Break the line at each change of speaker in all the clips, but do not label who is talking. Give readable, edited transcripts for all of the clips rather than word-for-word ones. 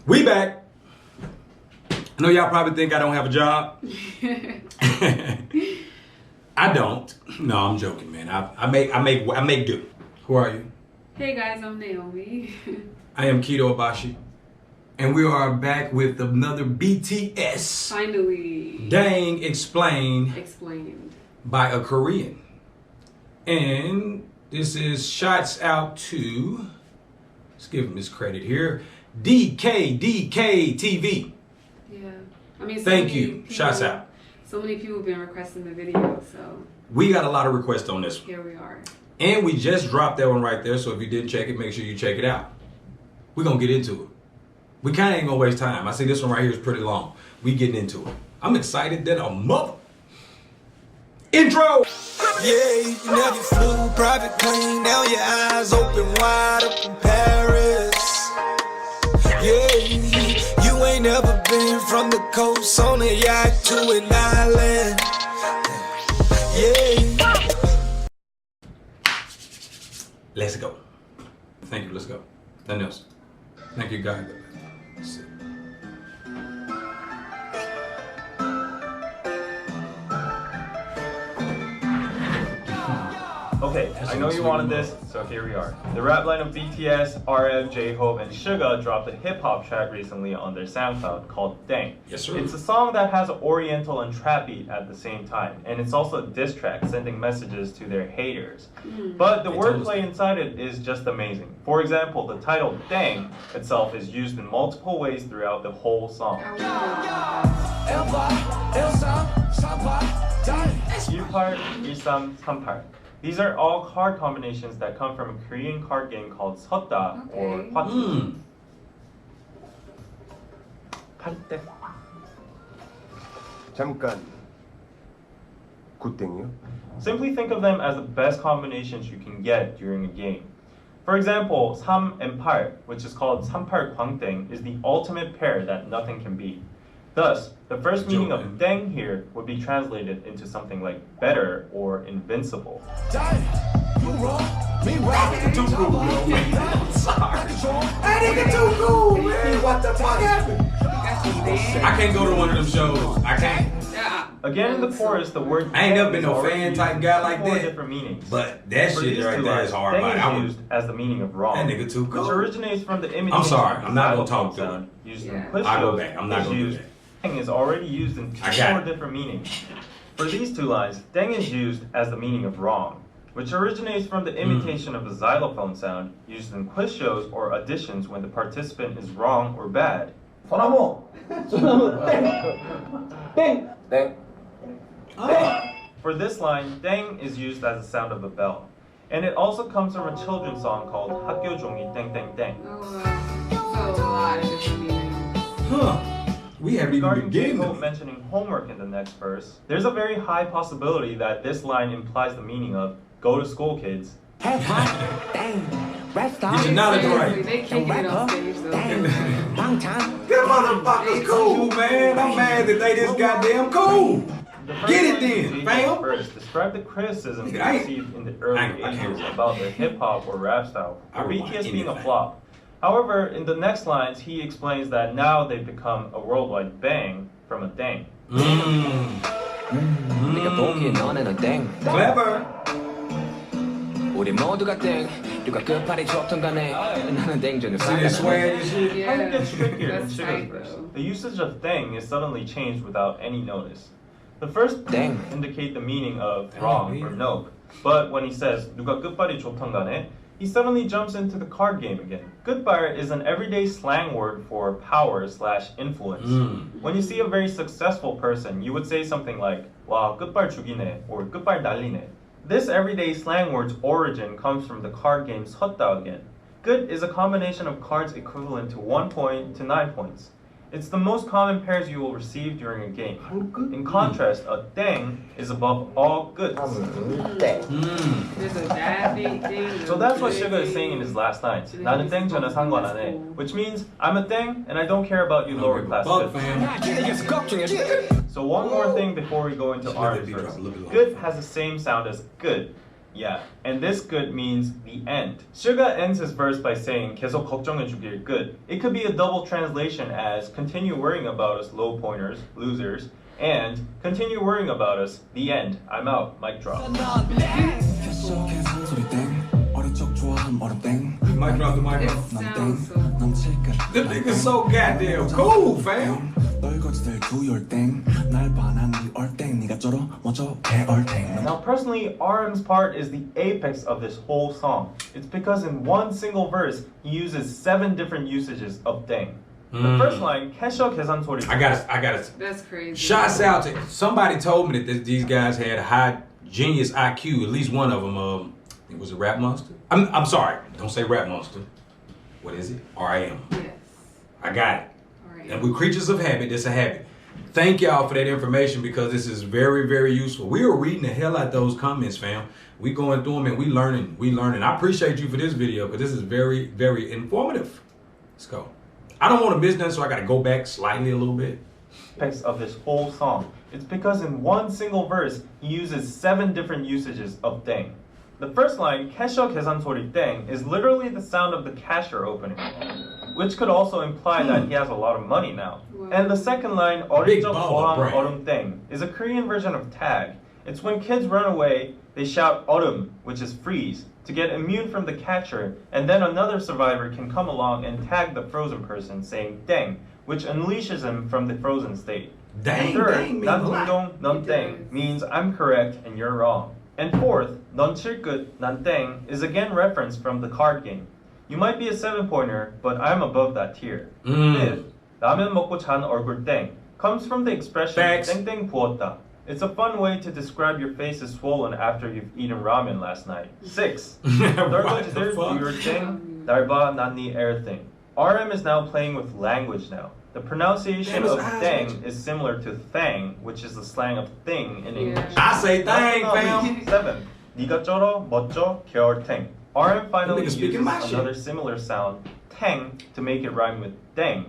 We back. I know y'all probably think I don't have a job. I don't. No, I'm joking, man. I make do. Who are you?
Hey guys, I'm Naomi.
I am KITO ABASHI. And we are back with another BTS.
Finally.
DDAENG explained by a Korean. And this is shouts out to, let's give him his credit here, DKTV.
Yeah. I mean,
thank you. Shouts out.
So many people have been requesting the video, so.
We got a lot of requests on this one.
Here we are.
And we just dropped that one right there, so if you didn't check it, make sure you check it out. We're going to get into it. We kind of ain't going to waste time. I see this one right here is pretty long. We getting into it. I'm excited than a mother. Intro!
Yeah, you never flew private plane. Now your eyes open wide up in Paris. Yeah, you ain't never been from the coast on a yacht to an island. Yeah.
Let's go. Thank you. Let's go. Nothing else. Thank you, God. Let's see.
Okay, I know you wanted this, so here we are. The rap line of BTS, RM, J-Hope, and Suga dropped a hip-hop track recently on their SoundCloud called DDAENG.
Yes, sir.
It's a song that has an oriental and trap beat at the same time, and it's also a diss track sending messages to their haters. But the wordplay inside it is just amazing. For example, the title DDAENG itself is used in multiple ways throughout the whole song. U-part, 1338. These are all card combinations that come from a Korean card game called Sota or Hwatu.
잠깐 굿땡이요?
Simply think of them as the best combinations you can get during a game. For example, 3 and 8, which is called 38 광땡, is the ultimate pair that nothing can beat. Thus, the first meaning of DDAENG here would be translated into something like better or invincible.
I'm sorry. That nigga too cool, man. What the fuck happened? I can't go to one of them shows. I can't.
Again, in the chorus, the word
I ain't never been no fan type guy like
four
that.
different meanings.
But that shit right there is hard.
DDAENG is used as the meaning of wrong.
That nigga too cool.
Which originates from the imitation.
I'm sorry.
of
I'm not gonna
xylophone
talk to him.
sound used in push
I'll go
shows
back. I'm not gonna do that.
DDAENG is already used in four different meanings. For these two lines, DDAENG is used as the meaning of wrong, which originates from the imitation of a xylophone sound used in quiz shows or auditions when the participant is wrong or bad.
소나무. 땡. 땡.
For this line, DDAENG is used as the sound of a bell. And it also comes from a children's song called 학교 종이 땡땡땡.
Oh, so a lot of different meanings.
Huh. We haven't even
Regarding
begun.
J-Hope mentioning homework in the next verse, there's a very high possibility that this line implies the meaning of go to school, kids.
You should not have right.
They can't get it on stage though.
Them motherfuckers cool, man. I'm mad that they this goddamn cool. Get it then, fam.
First, describe the criticism
Nigga, I
received in the early
I can't
80s
rap.
about their hip-hop or rap style,
I
or
rewind
BTS being a
anything.
flop. However, in the next lines, he explains that now they've become a worldwide bang from a DDAENG.
네가 보기엔 너는 땡.
Clever.
우리 모두가 땡. 누가 끝발이 좋던 간에 나는 땡 중에
See that swag and shit?
It kind of gets trickier in
That's
Suga's
tight,
verse.
though.
The usage of DDAENG is suddenly changed without any notice. The first
DDAENG
indicate the meaning of wrong or nope, but when he says 누가 끝발이 좋던 간에, he suddenly jumps into the card game again. Goodbar is an everyday slang word for power/influence. When you see a very successful person, you would say something like 와 끝발 죽이네 or 끝발 날리네. This everyday slang word's origin comes from the card game Sota again. Good is a combination of cards equivalent to 1 point to 9 points. It's the most common pairs you will receive during a game. In contrast, a DDAENG is above all goods.
There's a bad big thing.
So that's what Suga is saying in his last lines. 나는 땡 전혀 상관 안 해. Which means I'm a DDAENG and I don't care about you lower class
Fuck,
kids.
fam.
So one more thing before we go into R's verse. Good has the same sound as good. Yeah, and this good means the end. Suga ends his verse by saying 계속 걱정해주길 good. It could be a double translation as continue worrying about us low pointers, losers, and continue worrying about us, the end. I'm out, mic drop.
Mic drop the mic
It
drop.
sounds so
The nigga's so goddamn cool, fam.
Now personally, RM's part is the apex of this whole song. It's because in one single verse, he uses 7 different usages of 땡. The first line, 캐셔 계산 소리.
I got it.
That's crazy.
Shots out to somebody told me that these guys had high genius IQ. At least one of them. It was a Rap Monster. I'm sorry. Don't say Rap Monster. What is it? RAM.
Yes.
I got it.
All right.
And we're creatures of habit. That's a habit. Thank y'all for that information because this is very, very useful. We are reading the hell out those comments, fam. We going through them and we learning. I appreciate you for this video because this is very, very informative. Let's go. I don't want to miss nothing, so I got to go back slightly a little bit.
Apex of this whole song. It's because in one single verse, he uses 7 different usages of 땡. The first line, 캐셔 계산 소리 땡, is literally the sound of the cashier opening, which could also imply that he has a lot of money now. And the second line, 어릴 적 고항 얼음 땡, is a Korean version of tag. It's when kids run away, they shout 얼음, which is freeze, to get immune from the catcher, and then another survivor can come along and tag the frozen person, saying 땡, which unleashes him from the frozen state.
Dang,
And third,
dang, means a lot.
난 동, 넌 땡, means I'm correct and you're wrong. And fourth, 넌 칠끝, 난 땡, is again referenced from the card game. You might be a 7-pointer, but I'm above that tier. Fifth, 라면 먹고 잔 얼굴 땡, comes from the expression
Facts.
땡땡 부었다. It's a fun way to describe your face is swollen after you've eaten ramen last night. 6. 널거지들 do your thing, 날 봐, 난 네 air thing. RM is now playing with language now. The pronunciation of thing is similar to thang, which is the slang of thing in English.
I say thang,
Last
fam.
7. 네가 쩔어, 멋져, 겨울탱. RM finally
Nigga speaking
uses
my shit.
another similar sound, 탱, to make it rhyme with 땡.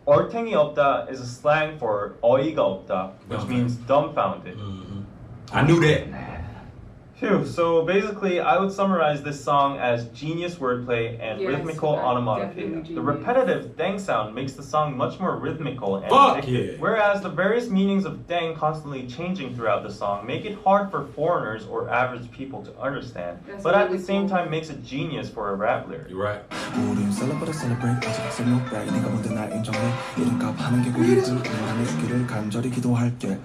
얼탱이 없다 is a slang for 어이가 없다, which means dumbfounded.
I knew that.
Phew, so basically, I would summarize this song as genius wordplay and
Yes,
rhythmical
definitely
onomatopoeia.
genius.
The repetitive dang sound makes the song much more rhythmical and
Fuck
addictive,
yeah.
whereas the various meanings of dang constantly changing throughout the song make it hard for foreigners or average people to understand,
That's
but at
really
the same
cool.
time makes it genius for a rap lyric.
You're right.
우린 celebrate 아직 celebrate 네가 뭔데 날 인정해 이름값 하는 게 고리들 응원하며 주기를 간절히 기도할게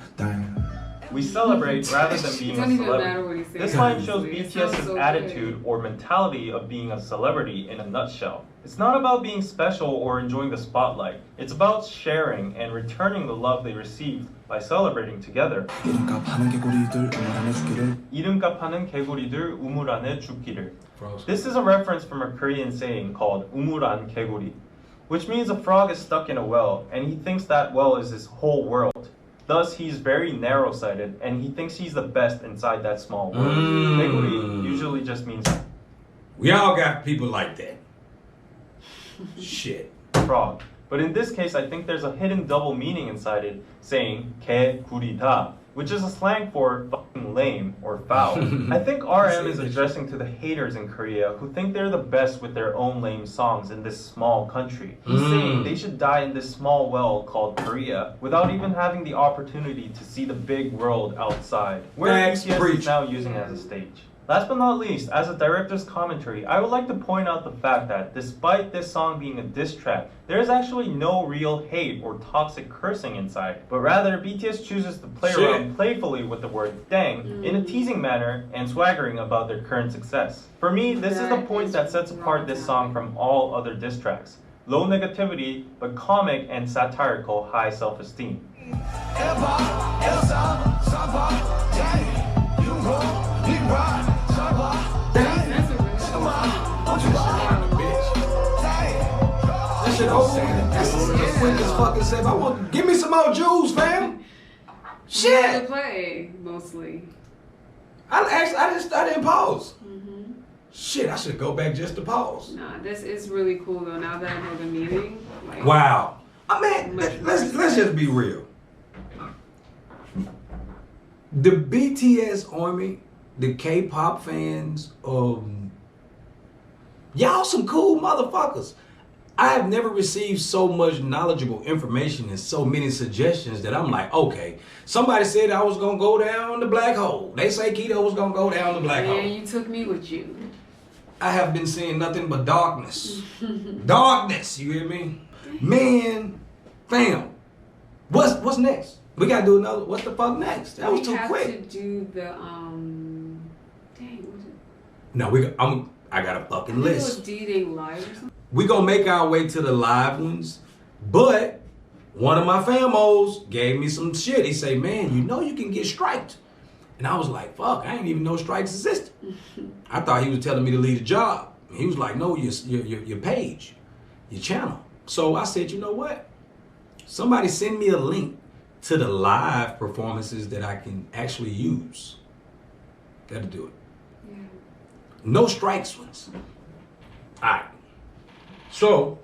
We celebrate rather than being
It
a
doesn't even matter
celebrity.
what he says.
This line shows
It sounds
BTS's
so
attitude
good.
or mentality of being a celebrity in a nutshell. It's not about being special or enjoying the spotlight. It's about sharing and returning the love they received by celebrating together.
이름값 하는 게 고리들 응원하며 주기를
이름값 하는 개구리들 우물 안에 죽기를.
Frozen.
This is a reference from a Korean saying called 우물 안 개구리, which means a frog is stuck in a well and he thinks that well is his whole world. Thus, he's very narrow-sighted and he thinks he's the best inside that small world. 개구리 usually just means
We all got people like that. Shit.
frog. But in this case, I think there's a hidden double meaning inside it, saying 개구리다, which is a slang for fucking lame or foul. I think RM is addressing to the haters in Korea who think they're the best with their own lame songs in this small country. He's saying they should die in this small well called Korea without even having the opportunity to see the big world outside, where
Thanks,
BTS
preach.
is now using as a stage. Last but not least, as a director's commentary, I would like to point out the fact that despite this song being a diss track, there is actually no real hate or toxic cursing inside, but rather BTS chooses to play around playfully with the word dang in a teasing manner and swaggering about their current success. For me, this is the point that sets apart this song from all other diss tracks. Low negativity, but comic and satirical high self-esteem.
That's a really
That shit over. That's the quickest fucking save. I want. Give me some more juice, fam.
to
Shit.
play mostly.
I didn't pause. Shit, I should go back just to pause.
Nah, this is really cool though. Now that I know the meaning. Like,
Wow. I mean,
Much
let's
more.
just be real. The BTS Army the K-pop fans, y'all some cool motherfuckers. I have never received so much knowledgeable information and so many suggestions that I'm like, okay, somebody said I was gonna go down the black hole. They say KITO was gonna go down the black hole.
And you took me with you.
I have been seeing nothing but darkness. Darkness, you hear me? Man, fam, what's next? We gotta do another, what the fuck next? That was too quick.
We have to do the, dang, what is it?
No, I got a fucking list.
I think it was DDAENG Live or something.
We gonna make our way to the live ones, but one of my famos gave me some shit. He say, man, you know you can get striked. And I was like, fuck, I didn't even know strikes existed. I thought he was telling me to leave the job. He was like, no, your page, your channel. So I said, you know what? Somebody send me a link to the live performances that I can actually use. Gotta do it.
Yeah.
No strikes ones. All right. So,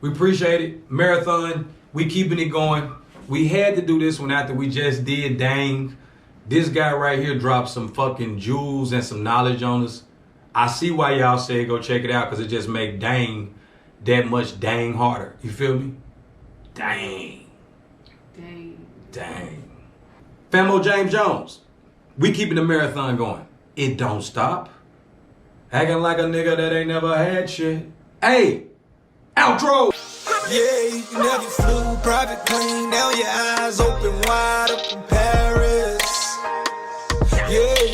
we appreciate it. Marathon, we keeping it going. We had to do this one after we just did DDAENG. This guy right here dropped some fucking jewels and some knowledge on us. I see why y'all say go check it out, because it just make DDAENG that much dang harder. You feel me? Dang.
Dang.
Dang. Famo James Jones, we keeping the marathon going. It don't stop. Acting like a nigga that ain't never had shit. Hey, outro.
Yeah, you never flew private plane. Now your eyes open wide up in Paris. Yeah,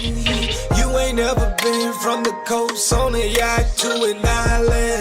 you ain't never been from the coast on a yacht to an island.